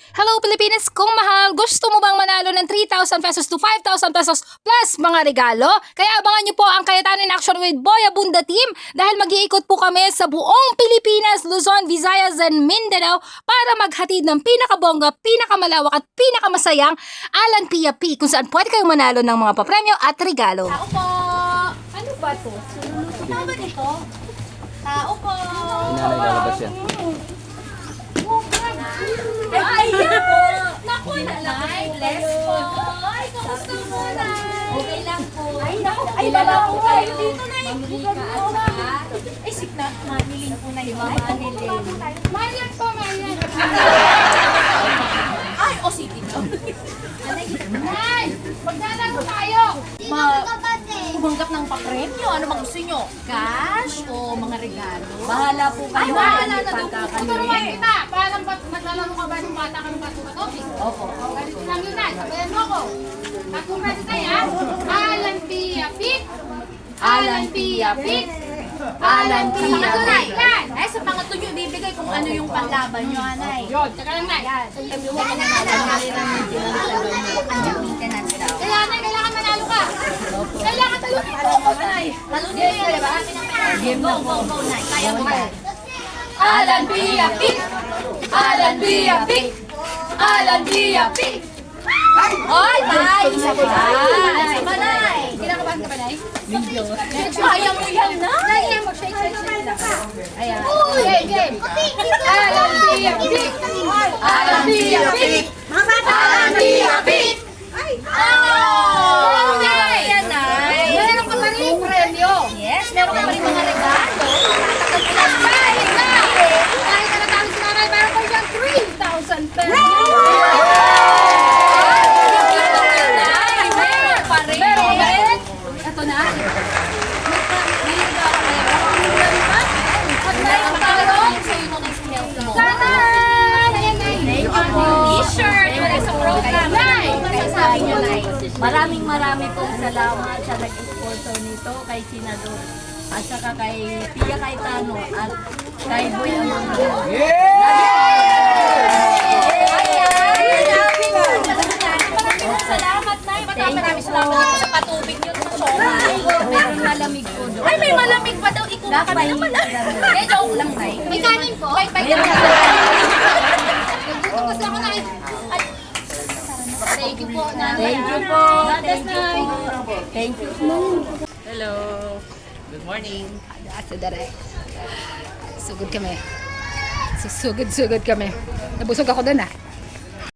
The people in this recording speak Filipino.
Hello Pilipinas, kung mahal, gusto mo bang manalo ng 3,000 pesos to 5,000 pesos plus mga regalo? Kaya abangan nyo po ang Cayetano in Action with Boy Abunda Team dahil mag-iikot po kami sa buong Pilipinas, Luzon, Visayas, and Mindanao para maghatid ng pinakabongga, pinakamalawak at pinakamasayang Alan Pia P kung saan pwede kayong manalo ng mga papremyo at regalo. Tao po! Ano ba to? Ano ba dito? Tao po! Inanay lalabas yan. Ay, ayan po! Naku, nanay! Bless po! Ay, kamusta mo, nay? Okay lang po. Ay, naku! Ay, baba po kayo dito, nay! Ay, sik na. Manilin po na yun. Ay, manilin. Marian po, Marian! Ay, o sige. Nay! Maglalaro tayo! Kumanggap ng papremyo. Ano bang gusto nyo? Cash o mga regalo? Bahala po Ay, kayo. bahala na daw po. Tuturuan kita! Parang maglalaro ka ba ng bata ka ng bato-batopi? Opo. O, ganito lang yun, Nay. Sabayan mo ko. Tatlong beses tayo, ha? Alan Pia Pic! Alan Pia Pic! Alan Sa Pia pangatlo, nay. Pic! Yan! Eh, sa pangatlo nyo ibibigay kung ano yung panlaban nyo, anay. Yun, tsaka lang, Nay. Kaya, Nay, kailangan manalo ka. Kailangan talunin mo ako, Nay. Talunin mo yan, diba? Go, go, go, nay. Kaya mo yan. Alan Pia Pic! Alan Pia Pic! Alan Pia Pic! Hoy, nay! Isa pa. Isa pa, nay. Kinakabahan ka ba, Nay? Kaya mo yan, nay. Nay, yan, mag-shake lang. Ayan. Game. Alan Pia Pic! Alan Pia Pic! Alan Pia Pic! Oh! Yan, nay. Meron ka pa rin premyo. Yes, meron ka pa rin mga regalo. Kahit na natalo si nanay, meron pa siyang 3,000 pesos. Meron pa rin. Meron pa rin. Ito na. At meron pa rin. Sana! Ayan, Nay. T-shirt. Wala sa program. Nay! Sabi niyo, nay. Maraming pong salamat sa nag-sponsor nito kay Senador at saka kay Pia Cayetano at kay Boy Abunda. Salamat, nay. Maraming salamat sa patubig niyo sa sopa. Meron malamig po doon. Ay, may malamig pa daw. Ikaw na kami naman. Eh, joke lang, nay. May kanin po. Bye-bye. Nagdito kasi ako na. Thank you po, nanay. Thank you po. Thank you po. Thank you po. Hello. Good morning. Asa daray. Sugod kami. Sugod kami. Nabusog ako doon, ah.